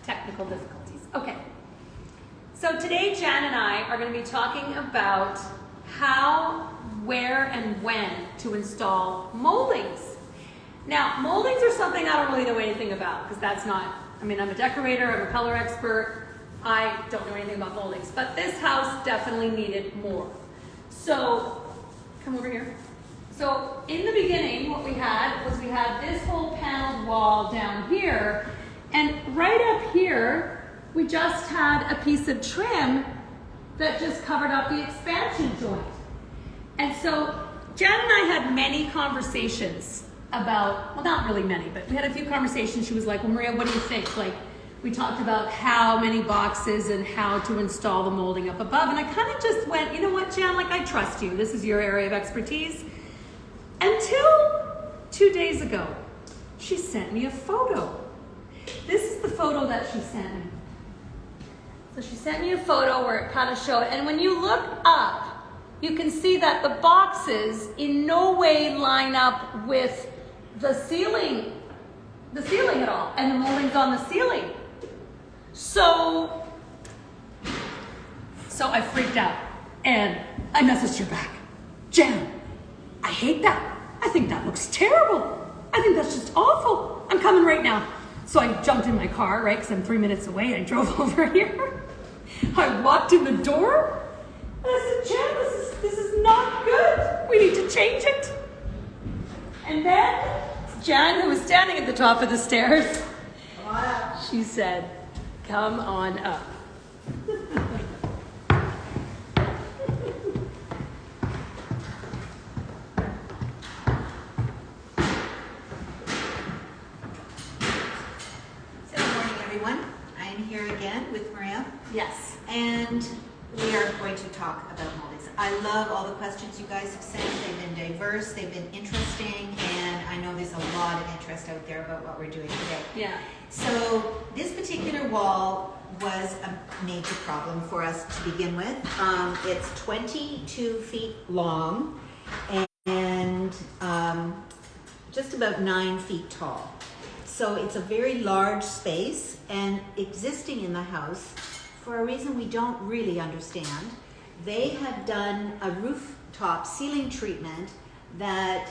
technical difficulties. Okay. So today Jan and I are going to be talking about how, where, and when to install moldings. Now, moldings are something I don't really know anything about because that's not, I mean, I'm a decorator, I'm a color expert. I don't know anything about moldings, but this house definitely needed more. So, come over here. So, in the beginning, what we had was we had this whole paneled wall down here, and right up here, we just had a piece of trim that just covered up the expansion joint. And so, Jan and I had many conversations about, well, not really many, but we had a few conversations. She was like, well, Maria, what do you think? Like, we talked about how many boxes and how to install the molding up above. And I kind of just went, you know what, Jan, like, I trust you. This is your area of expertise. Until 2 days ago, she sent me a photo. This is the photo that she sent me. So she sent me a photo where it kind of showed, and when you look up, you can see that the boxes in no way line up with the ceiling at all, and the molding's on the ceiling. So I freaked out, and I messaged her back. Jan, I hate that. I think that looks terrible. I think that's just awful. I'm coming right now. So I jumped in my car, right, because I'm 3 minutes away. I drove over here. I walked in the door, and I said, Jan, this is not good. We need to change it. And then Jan, who was standing at the top of the stairs, she said, come on up. Good morning, everyone. I'm here again with Maria. Yes. And we are going to talk about moldings. I love all the questions you guys have sent. They've been diverse, they've been interesting, and I know there's a lot of interest out there about what we're doing today. Yeah. So this particular wall was a major problem for us to begin with. It's 22 feet long and just about 9 feet tall. So it's a very large space, and existing in the house, for a reason we don't really understand, they had done a rooftop ceiling treatment that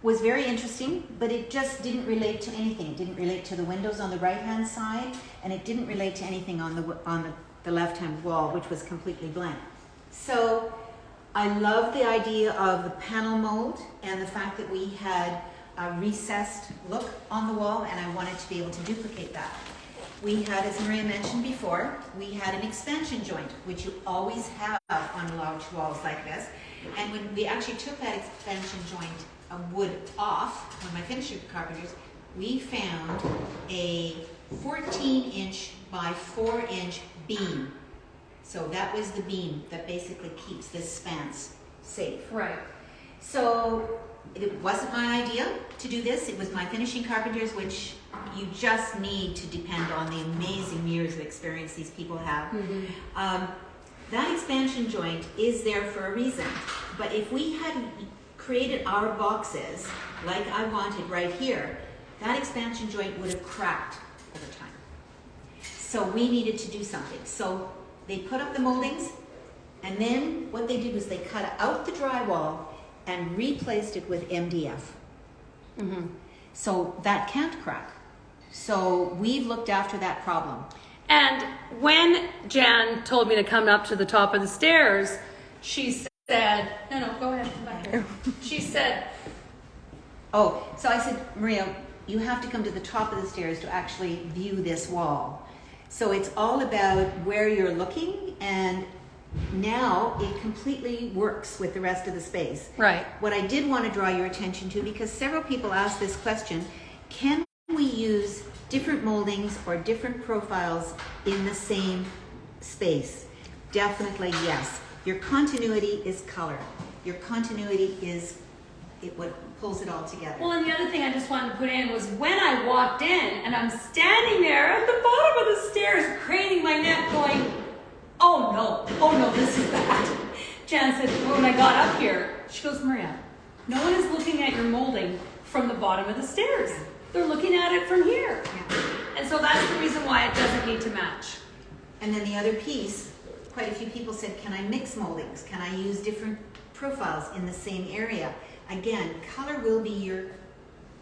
was very interesting, but it just didn't relate to anything. It didn't relate to the windows on the right-hand side, and it didn't relate to anything on the left-hand wall, which was completely blank. So I love the idea of the panel mold and the fact that we had a recessed look on the wall, and I wanted to be able to duplicate that. We had, as Maria mentioned before, we had an expansion joint, which you always have on large walls like this. And when we actually took that expansion joint wood off, one of my finishing carpenters, we found a 14-inch by 4-inch beam. So that was the beam that basically keeps this spanse safe. Right. So it wasn't my idea to do this. It was my finishing carpenters, which you just need to depend on the amazing years of experience these people have. Mm-hmm. That expansion joint is there for a reason. But if we had created our boxes like I wanted right here, that expansion joint would have cracked over time. So we needed to do something. So they put up the moldings, and then what they did was they cut out the drywall and replaced it with MDF. Mm-hmm. So that can't crack. So we've looked after that problem. And when Jan told me to come up to the top of the stairs, she said, no, go ahead, come back here. She said, oh, so I said, Maria, you have to come to the top of the stairs to actually view this wall. So it's all about where you're looking, and now it completely works with the rest of the space. Right. What I did want to draw your attention to, because several people asked this question, can we use different moldings or different profiles in the same space? Definitely yes. Your continuity is color. Your continuity is what pulls it all together. Well, and the other thing I just wanted to put in was when I walked in and I'm standing there at the bottom of the stairs, craning my neck going, oh no, this is bad. Jan said, when I got up here, she goes, Maria, no one is looking at your molding from the bottom of the stairs. They're looking at it from here. Yeah. And so that's the reason why it doesn't need to match. And then the other piece, quite a few people said, can I mix moldings? Can I use different profiles in the same area? Again, color will be your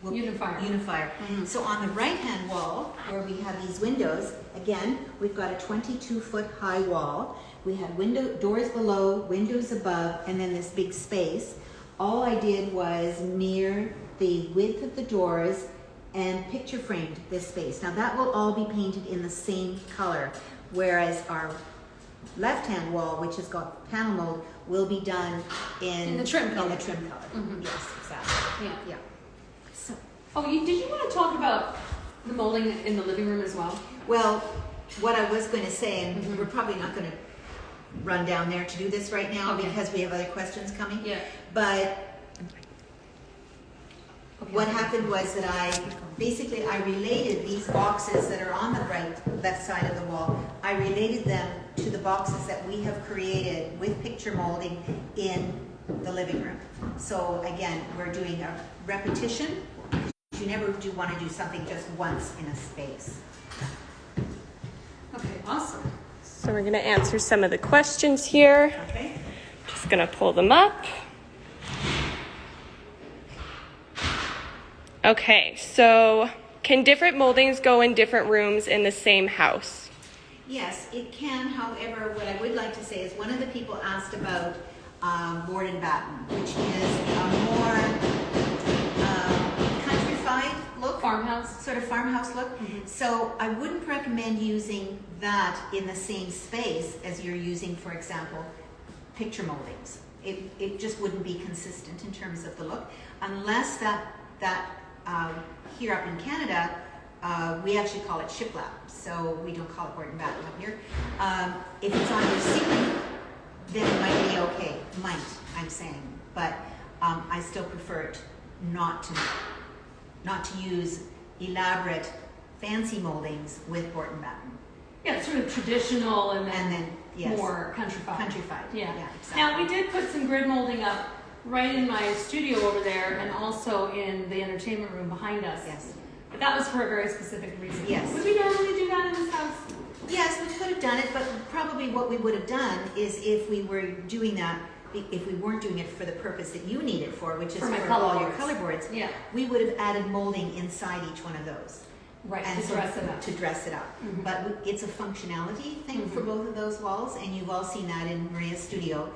Unifier. Mm-hmm. So on the right-hand wall, where we have these windows, again, we've got a 22-foot high wall. We had doors below, windows above, and then this big space. All I did was mirror the width of the doors and picture framed this space. Now that will all be painted in the same color, whereas our left-hand wall, which has got panel mold, will be done in the trim color. Mm-hmm. Yes, exactly. Yeah. So, Did you want to talk about the molding in the living room as well? well, what I was going to say, and we're probably not going to run down there to do this right now because we have other questions coming. Yeah. But what happened was that I related these boxes that are on the left side of the wall, I related them to the boxes that we have created with picture molding in the living room. So again, we're doing a repetition. You never do want to do something just once in a space. Okay, awesome. So we're going to answer some of the questions here. Okay. Just going to pull them up. Okay, so can different moldings go in different rooms in the same house? Yes, it can. However, what I would like to say is one of the people asked about board and batten, which is a more countrified look. Farmhouse. Sort of farmhouse look. Mm-hmm. So I wouldn't recommend using that in the same space as you're using, for example, picture moldings. It just wouldn't be consistent in terms of the look, unless that here up in Canada, we actually call it shiplap, so we don't call it board and batten up here. If it's on your ceiling, then it might be okay. I'm saying, but I still prefer it not to use elaborate, fancy moldings with board and batten. Yeah, it's sort of traditional and then yes, more countrified. Countrified. Yeah. Exactly. Now we did put some grid molding up right in my studio over there, and also in the entertainment room behind us. Yes. But that was for a very specific reason. Yes. Would we normally do that in this house? Yes, we could have done it, but probably what we would have done is if we were doing that, if we weren't doing it for the purpose that you need it for, which is For my for color all your boards. color boards, Yeah. we would have added molding inside each one of those. Right, And to so dress it up. To dress it up. Mhm. But it's a functionality thing for both of those walls, and you've all seen that in Maria's studio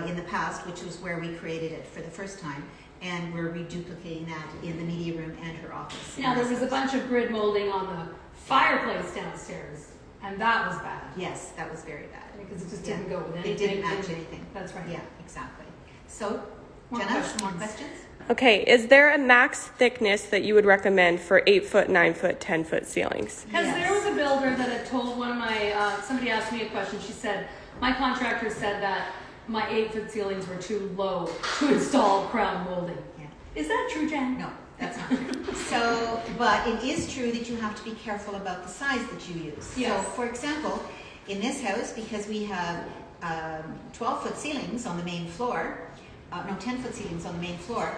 in the past, which was where we created it for the first time. And we're reduplicating that in the media room and her office. Now there was a bunch of grid molding on the fireplace downstairs, and that was bad. Yes, that was very bad. Because it just Yeah. didn't go with It anything. didn't match anything. That's right. Yeah, exactly. So, More Jenna, questions. more questions? Okay, is there a max thickness that you would recommend for 8-foot, 9-foot, 10-foot ceilings? Because Yes. there was a builder that had told one of my, somebody asked me a question. She said, my contractor said that my 8-foot ceilings were too low to install crown molding. Yeah. Is that true, Jen? No, that's not true. So, but it is true that you have to be careful about the size that you use. Yes. So, for example, in this house, because we have 12-foot ceilings on the main floor, 10-foot ceilings on the main floor,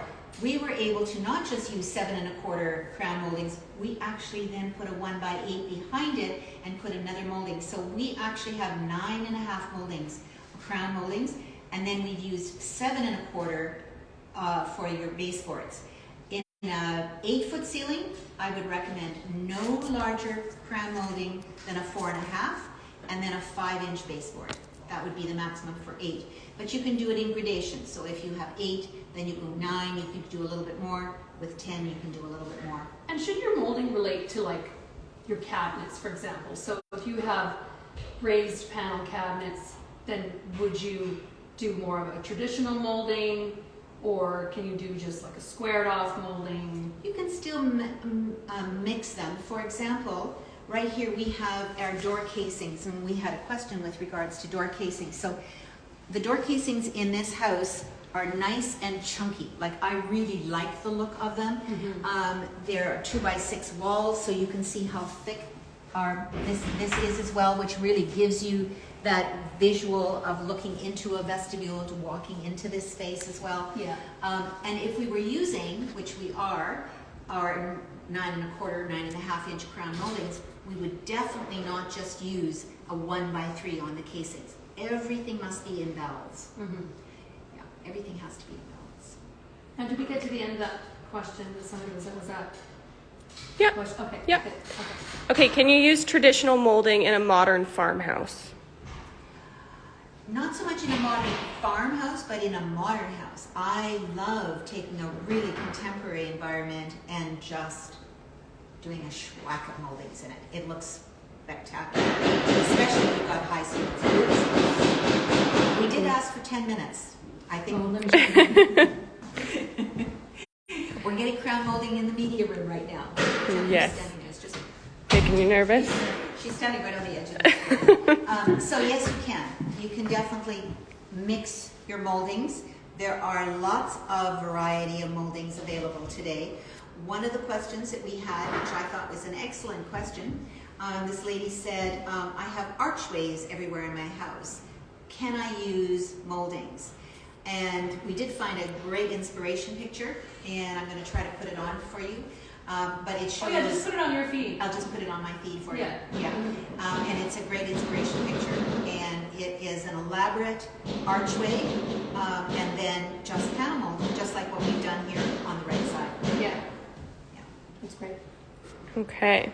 we were able to not just use 7 1/4 crown moldings, we actually then put a 1x8 behind it and put another molding. So we actually have 9 1/2 moldings, crown moldings, and then we've used 7 1/4 for your baseboards. In an 8-foot ceiling, I would recommend no larger crown molding than a 4 1/2, and then a 5-inch baseboard. That would be the maximum for 8. But you can do it in gradations. So if you have 8, then you go 9, you can do a little bit more. With 10, you can do a little bit more. And should your molding relate to like your cabinets, for example? So if you have raised panel cabinets, then would you do more of a traditional molding, or can you do just like a squared off molding? You can still mix them. For example, right here we have our door casings, and we had a question with regards to door casings. So the door casings in this house are nice and chunky. Like, I really like the look of them. They're 2x6 walls, so you can see how thick this is as well, which really gives you that visual of looking into a vestibule, to walking into this space as well. Yeah. And if we were using, which we are, our 9¼ 9.5-inch crown moldings, we would definitely not just use a 1x3 on the casings. Everything must be in balance. Yeah, everything has to be in balance. Now, did we get to the end of that question that somebody was that? Yeah. Question? Okay. Yeah. Okay. Okay, can you use traditional molding in a modern farmhouse? Not so much in a modern farmhouse, but in a modern house. I love taking a really contemporary environment and just doing a schwack of moldings in it. It looks spectacular, especially if you've got high ceilings. We did ask for 10 minutes. I think we're getting crown molding in the media room right now. Yes. Standing there. It's just Making you nervous? She's standing right on the edge of it. So yes, you can. You can definitely mix your moldings. There are lots of variety of moldings available today. One of the questions that we had, which I thought was an excellent question, this lady said, I have archways everywhere in my house. Can I use moldings? And we did find a great inspiration picture, and I'm going to try to put it on for you. But it shows. Oh yeah, just put it on your feed. I'll just put it on my feed for Yeah. you. Yeah. And it's a great inspiration picture, and it is an elaborate archway, and then just panel mold, just like what we've done here on the right side. Yeah. Yeah. That's great. Okay.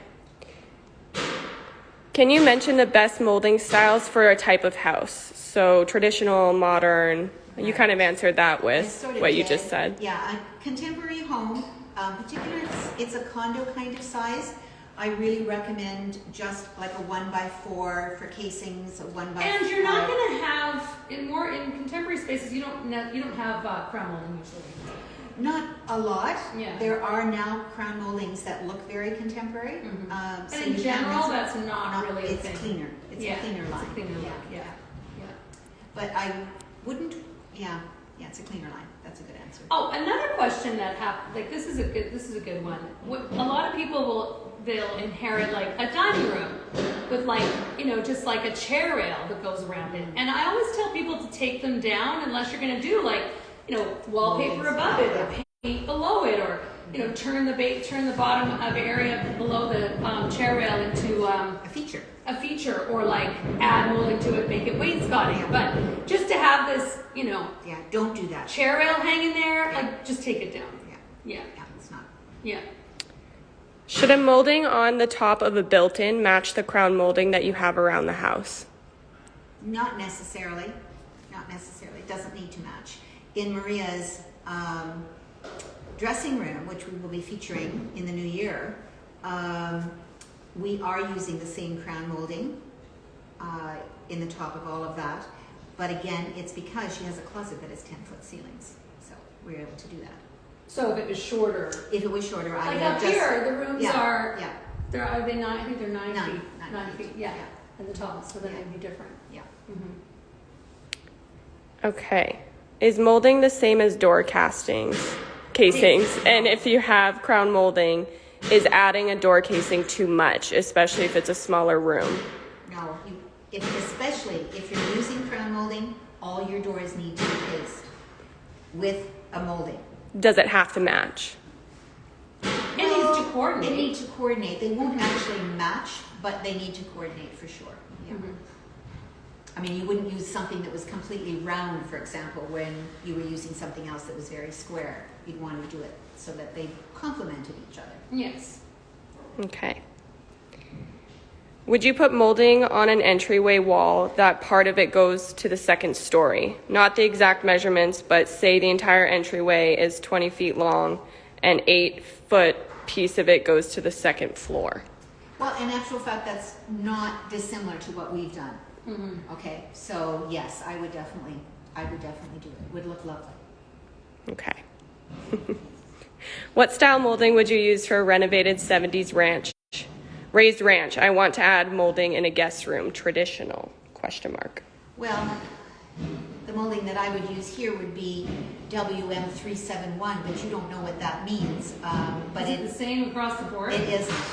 Can you mention the best molding styles for a type of house? So traditional, modern. You kind of answered that I with sort of what you did. just said. Yeah, a contemporary home, particularly it's a condo kind of size. I really recommend just like a 1x4 for casings, a 1x4. And you're not going to have in contemporary spaces. You don't have crown molding usually. Not a lot. Yeah. There are now crown moldings that look very contemporary. And so in you can general, mix it. that's not really a It's thing. cleaner. It's Yeah, a cleaner it's a line. cleaner line. Yeah. But I wouldn't. Yeah, it's a cleaner line. That's a good answer. Oh, another question that happened. Like this is a good one. A lot of people they'll inherit like a dining room with just like a chair rail that goes around it. And I always tell people to take them down unless you're going to do wallpaper above it or paint below it or turn the bottom of area below the chair rail into A feature. or like add molding to it, make it wainscoting. But just to have this, Yeah, don't do that. chair rail hanging there, just take it down. Yeah, Yeah. it's not. Yeah. Should a molding on the top of a built-in match the crown molding that you have around the house? Not necessarily. Not necessarily. It doesn't need to match. In Maria's dressing room, which we will be featuring in the new year, we are using the same crown molding in the top of all of that. But again, it's because she has a closet that has 10-foot ceilings. So we're able to do that. So if it was shorter, If it was shorter, I like would up have just... here, the rooms are. Yeah, Are they 9? I think they're 9 9 feet. 9 feet. Yeah. And the top, so then it'd be different. yeah. Okay. Is molding the same as door casings? And if you have crown molding, is adding a door casing too much, especially if it's a smaller room? No, especially if you're using crown molding, all your doors need to be cased with a molding. Does it have to match? It needs to coordinate. They need to coordinate. They won't actually match, but they need to coordinate for sure. Yeah. I mean, you wouldn't use something that was completely round, for example, when you were using something else that was very square. You'd want to do it so that they complemented each other. Yes. Okay. Would you put molding on an entryway wall that part of it goes to the second story? Not the exact measurements, but say the entire entryway is 20 feet long and 8-foot piece of it goes to the second floor. Well, in actual fact, that's not dissimilar to what we've done. Okay, so yes, I would definitely do it. It would look lovely. Okay. What style molding would you use for a renovated 70s ranch? Raised ranch. I want to add molding in a guest room. Traditional? ? Well, the molding that I would use here would be WM371, but you don't know what that means. But Is it the same across the board? It isn't.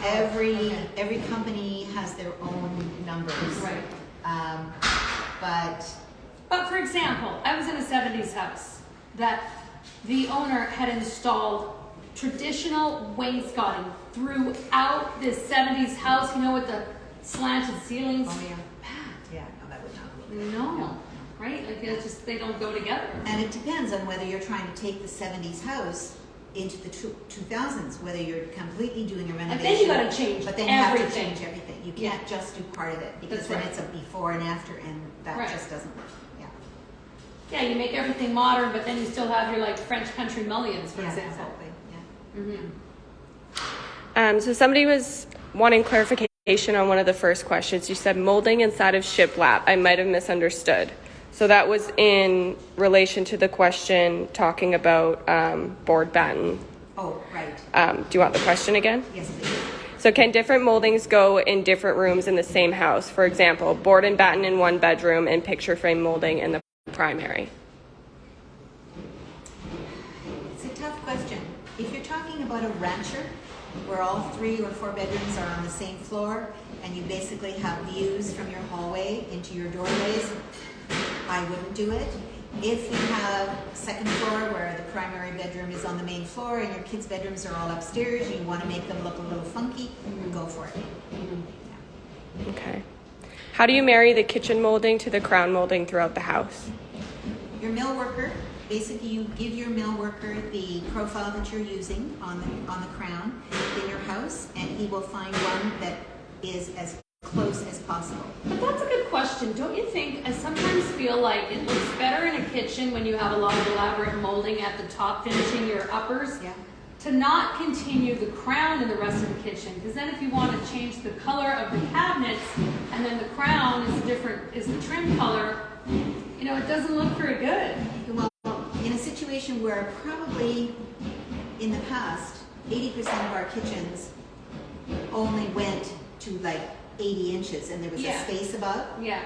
Every company has their own numbers. Right. But for example, I was in a 70s house that the owner had installed traditional wainscoting throughout this 70s house, you know, with the slanted ceilings. Oh, yeah. Bad. Yeah, no, that would not look good. No, right? Like it's just, they don't go together. And it depends on whether you're trying to take the 70s house into the 2000s, whether you're completely doing a renovation. But then you gotta change But then you have to everything. change everything. You can't just do part of it, because That's then right. it's a before and after, and that Right. just doesn't work. Yeah. Yeah, you make everything modern, but then you still have your like French country mullions, for Yeah, example. exactly. Yeah. Mm-hmm. So somebody was wanting clarification on one of the first questions. You said molding inside of shiplap. I might have misunderstood. So that was in relation to the question talking about board batten. Oh, right. Do you want the question again? Yes, please. So can different moldings go in different rooms in the same house? For example, board and batten in one bedroom and picture frame molding in the primary. It's a tough question. If you're talking about a rancher, where all 3 or 4 bedrooms are on the same floor, and you basically have views from your hallway into your doorways, I wouldn't do it. If you have a second floor where the primary bedroom is on the main floor and your kids' bedrooms are all upstairs, and you want to make them look a little funky, go for it. Yeah. Okay. How do you marry the kitchen molding to the crown molding throughout the house? Your mill worker, basically you give your mill worker the profile that you're using on the crown in your house, and he will find one that is as close as possible. But that's a good question. Don't you think? I sometimes feel like it looks better in a kitchen when you have a lot of elaborate molding at the top, finishing your uppers. Yeah. To not continue the crown in the rest of the kitchen, because then if you want to change the color of the cabinets, and then the crown is the trim color, you know, it doesn't look very good. Well, in a situation where probably in the past 80% of our kitchens only went to like 80 inches, and there was Yeah. a space above. Yeah.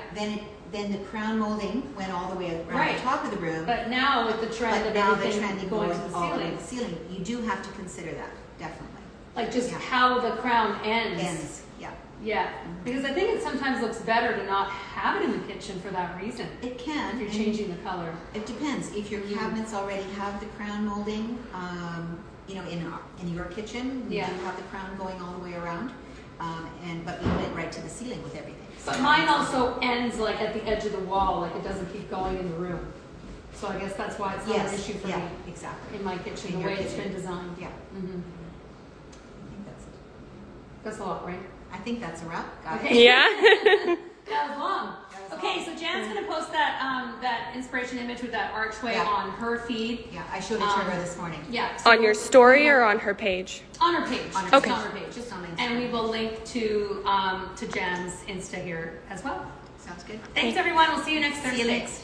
Then the crown molding went all the way around Right. the top of the room. But now with the trend But of now the everything trending going goes to the all the way ceiling, to the ceiling. You do have to consider that, definitely. like just Yeah. how the crown ends. Ends, yeah. Yeah, because I think it sometimes looks better to not have it in the kitchen for that reason. It can. If you're and changing the color. It depends. If your cabinets already have the crown molding, you know, in your kitchen, we Yeah. do have the crown going all the way around, but we went right to the ceiling with everything. But mine also ends like at the edge of the wall, like it doesn't keep going in the room. So I guess that's why it's not Yes, an issue for yeah, me exactly. in my kitchen, In the your way it's kitchen. been designed. Yeah, Mm-hmm. I think That's a lot, right? I think that's a wrap, guys. Okay. Yeah. That was long. That was Okay, long. so Jan's gonna post that that inspiration image with that archway Yeah. on her feed. Yeah, I showed it to her this morning. Yeah. so On your story or on her page? On her page. On her Just page. on her page. Just on Instagram. And we will link to Jan's Insta here as well. Sounds good. Thanks everyone. We'll see you next Thursday. See you next.